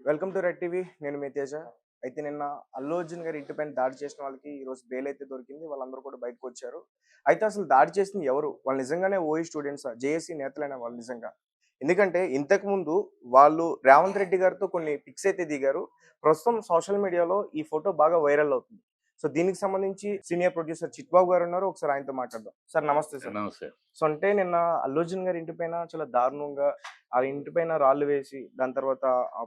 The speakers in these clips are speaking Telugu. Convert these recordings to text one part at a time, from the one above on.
Welcome to red TV. నేను మీ తేజ. అయితే నిన్న అల్లు అర్జున్ గారి ఇంటిపైన దాడి చేసిన వాళ్ళకి ఈరోజు బెయిల్ అయితే దొరికింది. వాళ్ళందరూ కూడా బయటకు వచ్చారు. అయితే అసలు దాడి చేసింది ఎవరు? వాళ్ళు నిజంగానే ఓయి స్టూడెంట్సా? జేఏసీ నేతలైన వాళ్ళు నిజంగా? ఎందుకంటే ఇంతకుముందు వాళ్ళు రేవంత్ రెడ్డి గారితో కొన్ని పిక్స్ అయితే దిగారు. ప్రస్తుతం సోషల్ మీడియాలో ఈ ఫోటో బాగా వైరల్ అవుతుంది. సో దీనికి సంబంధించి సీనియర్ ప్రొడ్యూసర్ చిట్బాబు గారు ఉన్నారు. ఒకసారి ఆయనతో మాట్లాడదాం. సార్ నమస్తే సార్. నమస్తే. సో అంటే నిన్న అల్లు అర్జున్ గారి ఇంటిపైన చాలా దారుణంగా ఆ ఇంటిపైన రాళ్ళు వేసి, దాని తర్వాత ఆ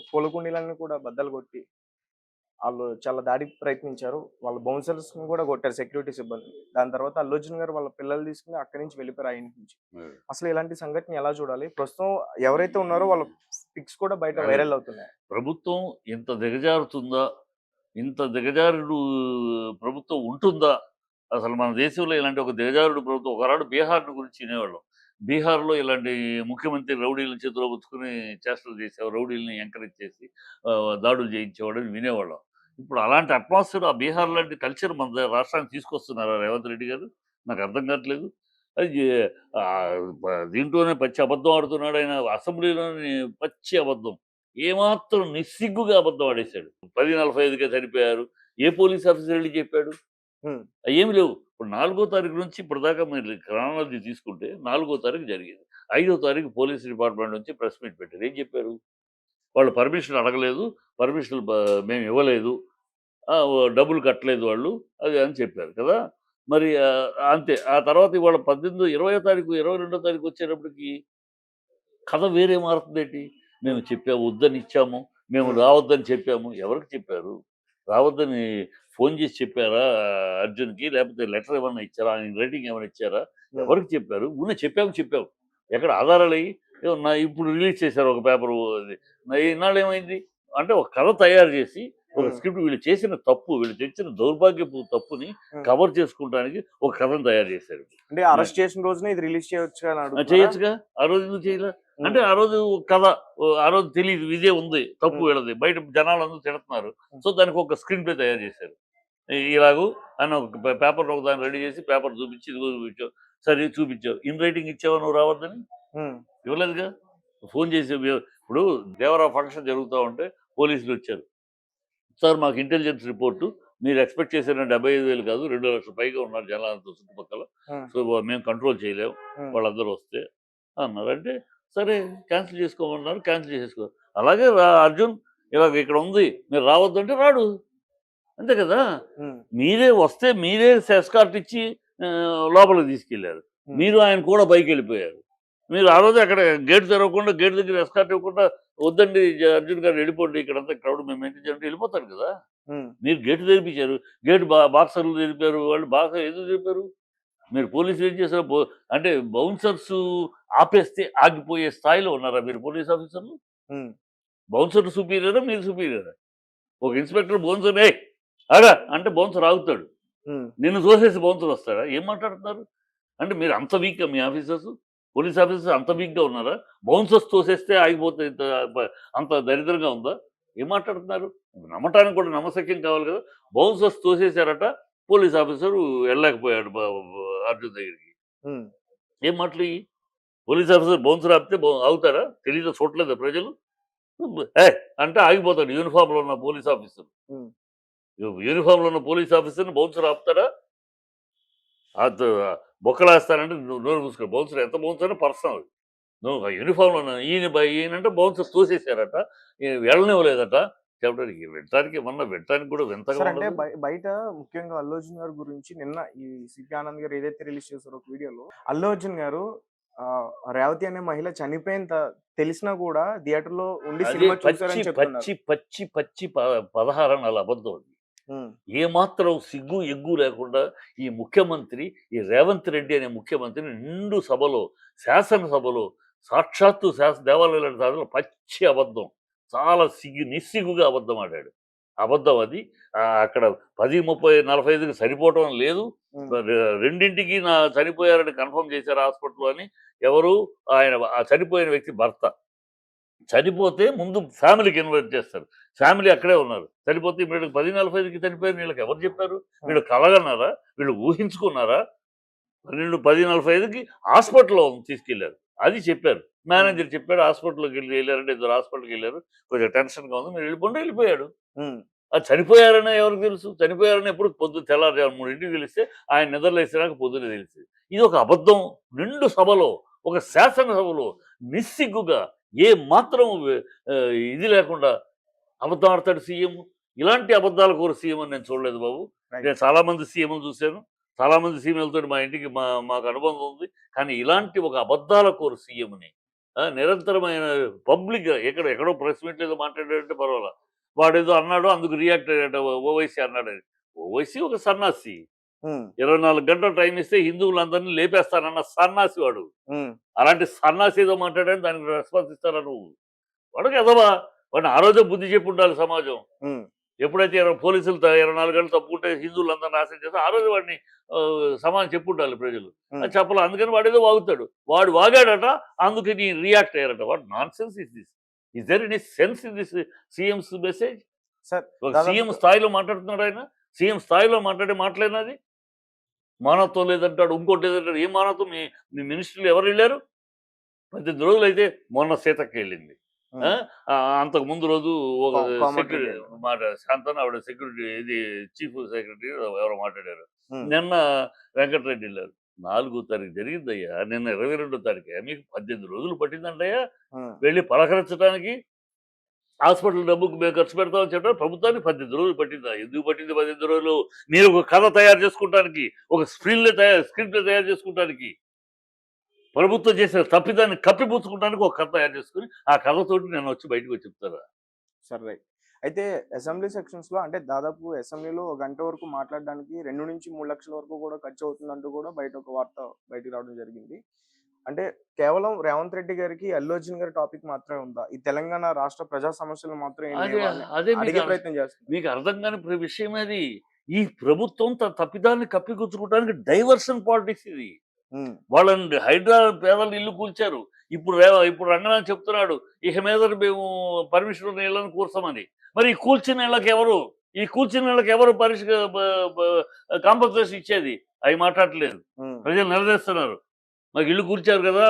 పూల కుండీలన్నీ కూడా బద్దలు కొట్టి, ఆళ్ళు చాలా దాడికి ప్రయత్నించారు. వాళ్ళ బౌన్సర్స్‌ని కూడా కొట్టారు సెక్యూరిటీ సిబ్బంది. దాని తర్వాత అల్లు అర్జున్ గారు వాళ్ళ పిల్లలు తీసుకొని అక్కడి నుంచి వెళ్ళిపోయారు ఆ ఇంటి నుంచి. హ్మ్. అసలు ఇలాంటి సంఘటన ఎలా చూడాలి? ప్రస్తుతం ఎవరైతే ఉన్నారో వాళ్ళ పిక్స్ కూడా బయట అదే. వైరల్ అవుతున్నాయి. ప్రభుత్వం ఇంత దిగజారుతుందా? ఇంత దిగజారుడు ప్రభుత్వం ఉంటుందా? అసలు మన దేశంలో ఇలాంటి ఒక దిగజారుడు ప్రభుత్వం ఒకనాడు బీహార్‌ని గురించి వినేవాళ్ళం. బీహార్‌లో ఇలాంటి ముఖ్యమంత్రి రౌడీలని చేతిలో పుచ్చుకొని చేష్టలు చేసేవారు. రౌడీలని ఎంకరేజ్ చేసి దాడులు చేయించేవాడని వినేవాళ్ళం. ఇప్పుడు అలాంటి అట్మాస్ఫియర్ ఆ బీహార్ లాంటి కల్చర్ మన రాష్ట్రానికి తీసుకొస్తున్నారా రేవంత్ రెడ్డి గారు? నాకు అర్థం కావట్లేదు. అది దీంట్లోనే పచ్చి అబద్ధం ఆడుతున్నాడు ఆయన. అసెంబ్లీలోని పచ్చి అబద్ధం. ఏమాత్రం నిస్సిగ్గుగా అబద్ధం ఆడేశాడు. 10:45కే చనిపోయారు. ఏ పోలీస్ ఆఫీసర్ ఎళ్లి చెప్పాడు? హ్మ్. అయ్యేమి లేవు. ఇప్పుడు 4 తారీఖు నుంచి ఇప్పటిదాకా మీరు క్రానాలజీ తీసుకుంటే 4 తారీఖు జరిగింది. 5 తారీఖు పోలీస్ డిపార్ట్‌మెంట్ నుంచి ప్రెస్ మీట్ పెట్టారు. ఏం చెప్పారు? వాళ్ళు పర్మిషన్ అడగలేదు. పర్మిషన్‌లు మేము ఇవ్వలేదు. డబ్బులు కట్టలేదు వాళ్ళు. అది అని చెప్పారు కదా! మరి అంతే. ఆ తర్వాత ఇవాళ 18, 20 తారీఖు, 22 తారీఖు వచ్చేటప్పటికి కథ వేరే మారుతుందేంటి? మేము హ్మ్. చెప్పాము, వద్దనిచ్చాము. మేము హ్మ్. రావద్దని చెప్పాము. ఎవరికి చెప్పారు? రావద్దని ఫోను చేసి చెప్పారా అర్జున్‌కి? లేకపోతే లెటర్ ఏమన్నా ఇచ్చారా? ఆయన రైటింగ్ ఏమైనా ఇచ్చారా? హ్మ్. ఎవరికి చెప్పారు? ఊరినే చెప్పాము. ఎక్కడ ఆధారాలేయి? ఏమో ఇప్పుడు రిలీజ్ చేశారు ఒక పేపరు అది. ఇన్నాళ్ళేమైంది? అంటే ఒక కథ తయారు చేసి, ఒక హ్మ్. స్క్రిప్ట్ వీళ్ళు చేసిన తప్పు, వీళ్ళు తెచ్చిన దౌర్భాగ్యపు తప్పుని హ్మ్. కవర్ చేసుకుంటానికి ఒక కథను తయారు చేశారు. అంటే అరెస్ట్ చేసిన రోజునే ఇది రిలీజ్ చేయొచ్చుగా అని అడుగుతున్నారా? చేయొచ్చుగా. ఆ రోజు ఎందుకు చేయలే? అంటే హ్మ్. ఆ రోజు కథ ఆ రోజు తెలీదు. ఇదే ఉంది. తప్పు హ్మ్. వీళ్ళది. బయట జనాలందరూ తిడుతున్నారు. హ్మ్. సో, దానికి ఒక స్క్రీన్ ప్లే తయారు చేశారు. ఇలాగు అని ఒక పేపర్‌లో ఒకదాన్ని రెడీ చేసి పేపర్ చూపించి, ఇదిగో చూపించావు. సరే చూపించావు. ఇన్ రైటింగ్ ఇచ్చావా నువ్వు రావద్దని? హ్మ్. ఇవ్వలేదుగా. ఫోను చేసి ఇప్పుడు దేవరా ఫంక్షన్ జరుగుతా ఉంటే పోలీసులొచ్చారు. సార్ మాకు ఇంటెలిజెన్స్ రిపోర్టు మీరు ఎక్స్‌పెక్ట్ చేసిన 75,000 కాదు 2,00,000 పైగా ఉన్నారు జనాలంతా చుట్టుపక్కల. హ్మ్. సో, మేము కంట్రోల్ చేయలేము. హ్మ్. వాళ్ళందరూ వస్తే అన్నారు. అంటే సరే క్యాన్సెల్ చేసుకోమన్నారు. క్యాన్సెల్ చేసేసుకో. అలాగే అర్జున్ ఇలాగ ఇక్కడ ఉంది. మీరు రావద్దంటే రాడు. అంతే కదా! హ్మ్. మీరే వస్తే మీరే ఎస్కార్ట్ ఇచ్చి లోపలికి తీసుకెళ్లారు. హ్మ్. మీరు ఆయన కూడా పైకెళ్ళిపోయారు. మీరు ఆ రోజే అక్కడ గేట్ తెరవకుండా గేట్ దగ్గర ఎస్కార్ట్ ఇవ్వకుండా వద్దండి అర్జున్ గారు వెళ్ళిపోండి ఇక్కడంతా క్రౌడ్ మేము మెయింటైన్ చేయాలంటే వెళ్ళిపోతారు కదా! హ్మ్. మీరు గేట్ తెరిపించారు. గేట్ బాక్సర్లు తెరిపారు. వాళ్ళు బాగా ఎందుకు తెరిపారు? మీరు పోలీసులు ఏం చేశారు? అంటే బౌన్సర్స్ ఆపేస్తే ఆగిపోయే స్థాయిలో ఉన్నారా మీరు పోలీస్ ఆఫీసర్లు? హ్మ్. బౌన్సర్ సుపీరియరా? మీరు సుపీరియరా? ఒక ఇన్స్‌పెక్టర్ బౌన్సర్‌ని "ఏయ్! ఆగా" అంటే బౌన్సర్ ఆగుతాడు. హ్మ్. నిన్ను తోసేసి బౌన్సర్ వస్తాడా? ఏం మాట్లాడుతున్నారు? అంటే మీరు అంత వీకా మీ ఆఫీసర్స్? పోలీస్ ఆఫీసర్స్ అంత వీక్‌గా ఉన్నారా? బౌన్సర్స్ తోసేస్తే ఆగిపోతే బ అంత దరిద్రంగా ఉందా? ఏం మాట్లాడుతున్నారు? నమ్మటానికి కూడా నమ్మశక్యం కావాలి కదా! బౌన్సర్స్ తోసేసారట. పోలీస్ ఆఫీసరు ఎళ్ళలేకపోయాడు అర్జున్ దగ్గరికి. హ్మ్. ఏం మాటలియి? పోలీస్ ఆఫీసర్ బౌన్సర్ ఆపితే ఆగుతారా? తెలీదా చూడలేదా ప్రజలు? ఏయ్! అంటే ఆగిపోతాడు యూనిఫార్మ్‌లో ఉన్న పోలీస్ ఆఫీసర్. హ్మ్. యూనిఫార్మ్‌లో ఉన్న పోలీస్ ఆఫీసర్‌ని బౌన్సర్ ఆపుతాడా? అదు బొక్కలేస్తానంటే నువ్వు నోరు మూసుకో. బౌన్సర్ ఎంత బౌన్సర్ అయినా పర్సనల్. నువ్వు ఆ యూనిఫార్మ్‌లో ఉన్న ఈయనంటే బౌన్సర్ తోసేసారట. వెళ్ళనివ్వలేదట. చెప్పడానికి వినటానికి కూడా వింతగా సార్ అంటే ఉండదు. బయట ముఖ్యంగా అల్లు అర్జున్ గారి గురించి నిన్న ఈ 'సిపి ఆనంద్' గారు ఏదైతే రిలీజ్ చేసారో ఒక వీడియోలో అల్లు అర్జున్ గారు రేవతి అనే మహిళ చనిపోయిన తెలిసినా కూడా థియేటర్‌లో ఉండి అదే సినిమా పచ్చి, చూసారని చెప్తున్నారు. పచ్చి, పచ్చి, పచ్చి 16 అబద్ధం అది. హ్మ్. ఏమాత్రం సిగ్గు, ఎగ్గు లేకుండా ఈ ముఖ్యమంత్రి, ఈ రేవంత్ రెడ్డి అనే ముఖ్యమంత్రి నిండు సభలో, శాసనసభలో సాక్షాత్తు దేవాలయాల సభలో పచ్చి అబద్ధం. చాలా నిస్సిగ్గుగా అబద్ధం ఆడాడు. అబద్ధం అది. అక్కడ 10, 30, 45కి సరిపోవటం లేదు. హ్మ్. 2కి చనిపోయారని కన్ఫర్మ్ చేశారు హాస్పిటల్‌లో అని ఎవరు? ఆ చనిపోయిన వ్యక్తి భర్త. చనిపోతే ముందు ఫ్యామిలీకి ఇన్వైట్ చేస్తారు. ఫ్యామిలీ అక్కడే ఉన్నారు. చనిపోతే వీళ్ళకి 10:45కి చనిపోయారని వీళ్ళకి ఎవరు చెప్పారు? హ్మ్. వీళ్ళు కలగన్నారా? వీళ్ళు ఊహించుకున్నారా? 10:45కి హాస్పిటల్‌లో తీసుకెళ్లారు. అది చెప్పారు. మేనేజర్ చెప్పాడు హాస్పిటల్కి వెళ్ళారంటే ఇద్దరు హాస్పిటల్కి వెళ్ళారు, కొంచెం టెన్షన్గా ఉంది, మీరు వెళ్ళిపోండి, వెళ్ళిపోయాడు. ఉమ్, అది చనిపోయారని ఎవరికి తెలుసు? చనిపోయారని ఎప్పుడు పొద్దున్న తెల్లారుజామున 3ంటికి తెలిస్తే ఆయన నిద్రలేసినాక పొద్దున్నే తెలిసింది. ఇది ఒక అబద్ధం. నిండు సభలో, ఒక శాసనసభలో నిస్సిగ్గుగా ఏ మాత్రం ఇది లేకుండా అబద్ధం ఆడతాడు సీఎం. ఇలాంటి అబద్ధాల కోరు సీఎం అని నేను చూడలేదు బాబు. రైట్. నేను చాలామంది సీఎంలు చూశాను. చాలామంది సీఎంలతో మా ఇంటికి మాకు అనుబంధం ఉంది. కానీ ఇలాంటి ఒక అబద్ధాల కోరు సీఎంని నిరంతరమైన పబ్లిక్‌గా ఎక్కడో ప్రెస్ మీట్‌లో ఏదో మాట్లాడాడంటే పర్వాలా. వాడేదో అన్నాడు అందుకు రియాక్ట్ అయ్యాడట ఓవైసీ అన్నాడని. ఓవైసీ ఒక సన్నాసి. ఉమ్, 24 గంటలు టైం ఇస్తే హిందువులందరినీ లేపేస్తానన్న సన్నాసి వాడు. ఉమ్, అలాంటి సన్నాసి ఏదో మాట్లాడాడని దానికి రెస్పాన్స్ ఇస్తారా నువ్వు? వాడికి ఎదవా. వాడిని ఆ రోజే బుద్ధి చెప్పుండాలి సమాజం. ఉమ్, ఎప్పుడైతే పోలీసులు 24 గంటలు తప్పుంటే హిందువులందరూ నాశనం చేస్తే ఆ రోజు వాడిని సమాజం చెప్పుండాలి ప్రజలు. అది చెప్పాలి. అందుకని వాడేదో వాగుతాడు. వాడు వాగాడట, అందుకని రియాక్ట్ అయ్యారట. What nonsense is this? Is there any sense in this CM's message? Sir ఒక దాదాపు సీఎం స్థాయిలో మాట్లాడుతున్నాడు ఆయన. సీఎం స్థాయిలో మాట్లాడే మాటలేనది. మానవత్వం లేదంటాడు, ఇంకోటి లేదంటాడు. ఏం మానవత్వం? మీ మీ మినిస్టర్లు ఎవరు వెళ్ళారు? 18 రోజులైతే మొన్న సీతక్క వెళ్ళింది. ఆ! అంతకు ముందు రోజు ఒక కోమటిరెడ్డి. సెక్యూరిటీ శాంతన ఆవిడ సెక్యూరిటీ ఇది చీఫ్ సెక్రటరీ ఎవరో మాట్లాడారు. ఉమ్, నిన్న వెంకటరెడ్డి వెళ్ళారు. 4వ తారీఖు జరిగిందయ్యా. నిన్న 22వ తారీఖే. మీకు 18 రోజులు పట్టిందంటయ్యా ఉమ్, వెళ్ళి పలకరించడానికి. హాస్పిటల్ డబ్బుకు మేము ఖర్చు పెడతామని చెప్పారు. ప్రభుత్వానికి 18 రోజులు పట్టిందా? ఎందుకు పట్టింది 18 రోజులు? మీరు ఒక కథ తయారు చేసుకుంటానికి, ఒక స్క్రిప్ట్ తయారు చేసుకుంటానికి, ప్రభుత్వం చేసిన తప్పిదాన్ని కప్పిపుచ్చుకుంటానికి ఒక కథ తయారు చేసుకొని, ఆ కథతోటి నేను వచ్చి బయటకు వచ్చి చెప్తారా? సరే రైట్. అయితే అసెంబ్లీ సెక్షన్స్ లో అంటే దాదాపు అసెంబ్లీలో ఒక గంట వరకు మాట్లాడడానికి 2-3 లక్షల వరకు కూడా ఖర్చు అవుతుందంటూ కూడా బయట ఒక వార్త బయటికి రావడం జరిగింది. అంటే కేవలం రేవంత్ రెడ్డి గారికి అల్లు అర్జున్ గారి టాపిక్ మాత్రమే ఉందా? ఈ తెలంగాణ రాష్ట్ర ప్రజా సమస్యలు మాత్రం ఏం అదే లేవా అని అదే అడిగే ప్రయత్నం చేస్తున్నారు. మీకు అర్థం కాని విషయం అది. ఈ ప్రభుత్వం తన తప్పిదాన్ని కప్పిపుచ్చుకోవడానికి డైవర్షన్ పాలిటిక్స్ ఇది. ఉమ్, వాళ్ళని హైడ్రా పేదలు ఇల్లు కూల్చారు. ఇప్పుడు రంగనాథ్ చెప్తున్నాడు, ఇక మీద మేము పర్మిషన్ ఉన్న ఇళ్ళని కూర్చమని. మరి ఈ కూల్చిన ఇళ్ళకి ఎవరు? ఈ కూల్చిన ఇళ్ళకి ఎవరు కాంపన్సేషన్ ఇచ్చేది? అవి మాట్లాడట్లేదు. ఉమ్, ప్రజలు నిలదీస్తున్నారు. మాకు ఇల్లు కూల్చారు కదా,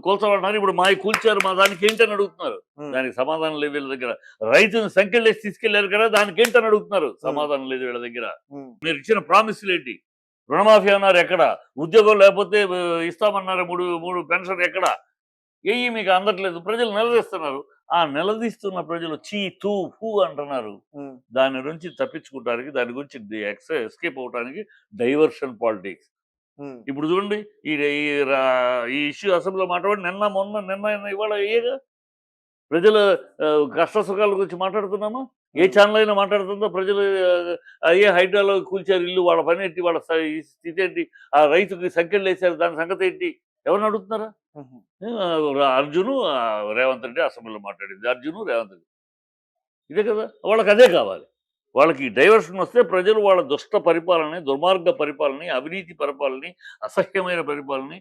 కూల్చమంటున్నారు. ఇప్పుడు మావి కూల్చారు, మా దానికి ఏంటని అడుగుతున్నారు. ఉమ్, దానికి సమాధానం లేదు వీళ్ళ దగ్గర. రైతుని సంఖ్యలేసి తీసుకెళ్లారు కదా, దానికి ఏంటని అడుగుతున్నారు. సమాధానం లేదు వీళ్ళ దగ్గర. ఉమ్, మీరు ఇచ్చిన ప్రామిసులు ఏంటి? రుణమాఫీ అన్నారు ఎక్కడ? ఉద్యోగం లేకపోతే ఇస్తామన్నారు, మూడు పెన్షన్ ఎక్కడ? ఏయి మీకు అందట్లేదు. ప్రజలు నిలదీస్తున్నారు. ఆ నిలదీస్తున్న ప్రజలు చీ తూ ఫూ అంటున్నారు. ఉమ్, దాని నుంచి తప్పించుకోవడానికి, దాని గురించి ఎస్కేప్ అవడానికి డైవర్షన్ పాలిటిక్స్. ఉమ్, ఇప్పుడు చూడండి, ఈ ఈ ఈ ఇష్యూ అసెంబ్లీలో మాట్లాడి నిన్న ఇవాళ ఏగా ప్రజల కష్ట సుఖాల గురించి మాట్లాడుతున్నామా? ఏ ఛానల్ అయినా మాట్లాడుతుందో? ప్రజలు అయ్యే హైడ్రాలో కూల్చారు ఇల్లు, వాళ్ళ పని ఏంటి, వాళ్ళ ఈ స్థితి ఏంటి, ఆ రైతుకి సంఖ్యలు వేశారు, దాని సంగతి ఏంటి, ఎవరిని అడుగుతున్నారా? ఉమ్, అర్జును రేవంత్ రెడ్డి అసెంబ్లీలో మాట్లాడింది. అర్జును రేవంత్ రెడ్డి ఇదే కదా. వాళ్ళకి అదే కావాలి. వాళ్ళకి డైవర్షన్ వస్తే ప్రజలు వాళ్ళ దుష్ట పరిపాలనని, దుర్మార్గ పరిపాలనని, అవినీతి పరిపాలనని, అసహ్యమైన పరిపాలనని,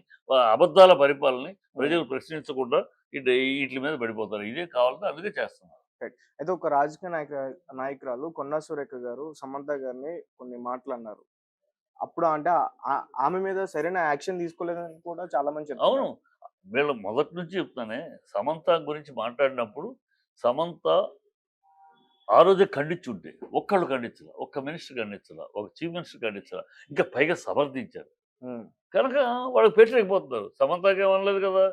అబద్ధాల పరిపాలనని ప్రజలు ప్రశ్నించకుండా వీటి మీద పడిపోతారు. ఇదే కావాలంటే అందుకే చేస్తున్నారు. రైట్. అయితే ఒక రాజకీయ నాయకురాలు కొండా సురేఖ గారు సమంత గారిని కొన్ని మాటలు అన్నారు. అప్పుడు అంటే ఆమె మీద సరైన యాక్షన్ తీసుకోలేదని కూడా చాలా మంది అవును. చెప్తున్నారు. వీళ్ళు మొదటి నుంచి చెప్తానే, సమంత గురించి మాట్లాడినప్పుడు సమంత ఆ రోజే ఖండించుంటే, ఒక్కళ్ళు ఖండించలా, ఒక్క మినిస్టర్ ఖండించలా, ఒక చీఫ్ మినిస్టర్ ఖండించలా, ఇంకా పైగా సమర్థించారు. ఉమ్, కనుక వాళ్ళకి పెట్టలేకపోతున్నారు. సమంతకి ఏమనలేదు కదా.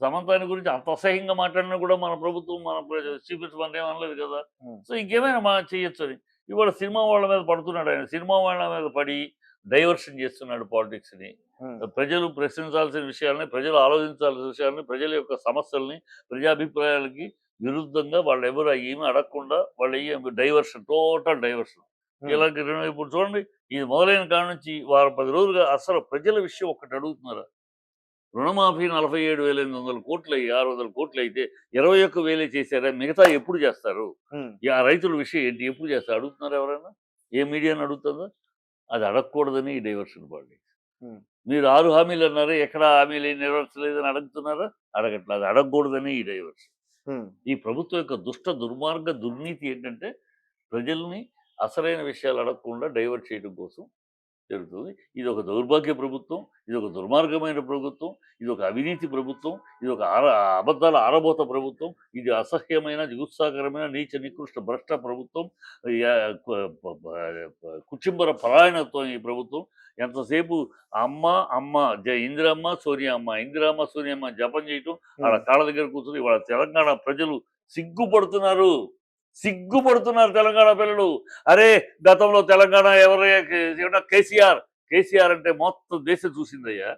సమంతాని గురించి అంత అసహ్యంగా మాట్లాడినా కూడా మన ప్రభుత్వం, మన చీఫ్ మినిస్టర్ మన ఏమనలేదు కదా. ఉమ్, సో ఇంకేమైనా చేయొచ్చు అని. ఇవాళ సినిమా వాళ్ళ మీద పడుతున్నాడు ఆయన. సినిమా వాళ్ళ మీద పడి డైవర్షన్ చేస్తున్నాడు పాలిటిక్స్ని. ఉమ్, ప్రజలు ప్రశ్నించాల్సిన విషయాలని, ప్రజలు ఆలోచించాల్సిన విషయాలని, ప్రజల యొక్క సమస్యల్ని, ప్రజాభిప్రాయాలకి విరుద్ధంగా వాళ్ళు ఎవరు ఏమీ అడగకుండా వాళ్ళు డైవర్షన్, టోటల్ డైవర్షన్. ఉమ్, ఇలాంటి ఇప్పుడు చూడండి, ఇది మొదలైన కాడ నుంచి వారం 10 రోజులుగా అసలు ప్రజల విషయం ఒక్కటి అడుగుతున్నారా? రుణమాఫీ 47,800 కోట్లయ్యి, 600 కోట్లయితే 21,000 చేశారా? మిగతా ఎప్పుడు చేస్తారు? ఉమ్, ఆ రైతుల విషయం ఏంటి? ఎప్పుడు చేస్తారు? అడుగుతున్నారా ఎవరైనా? ఏ మీడియాని అడుగుతుందా? అది అడగకూడదని ఈ డైవర్షన్ పాలిటిక్స్. ఉమ్, మీరు 6 హామీలు అన్నారు, ఎక్కడ హామీలు నెరవేర్చలేదని అడుగుతున్నారా? అడగట్లేదు. అది అడగకూడదని ఈ డైవర్షన్. ఉమ్, ఈ ప్రభుత్వం యొక్క దుర్మార్గ దుర్నీతి ఏంటంటే, ప్రజల్ని అసలైన విషయాలు అడగకుండా డైవర్ట్ చేయడం కోసం జరుగుతుంది. ఇది ఒక దౌర్భాగ్య ప్రభుత్వం, ఇది ఒక దుర్మార్గమైన ప్రభుత్వం, ఇది ఒక అవినీతి ప్రభుత్వం, ఇది ఒక అబద్ధాల ఆరబోత ప్రభుత్వం, ఇది అసహ్యమైన, నిరుత్సాహకరమైన, నీచ నికృష్ట భ్రష్ట ప్రభుత్వం, కుచింబర పరాయణత్వం ఈ ప్రభుత్వం. ఎంతసేపు అమ్మ అమ్మ ఇందిరమ్మ సోనియమ్మ ఇందిరమ్మ సోనియమ్మ జపం చేయటం, ఆడ కాళ్ళ దగ్గర కూర్చొని వాళ్ళ తెలంగాణ ప్రజలు సిగ్గుపడుతున్నారు. సిగ్గుపడుతున్నారు తెలంగాణ పిల్లలు. అరే గతంలో తెలంగాణ ఎవరైనా కేసీఆర్ కేసీఆర్ అంటే మొత్తం దేశం చూసిందయ్యా.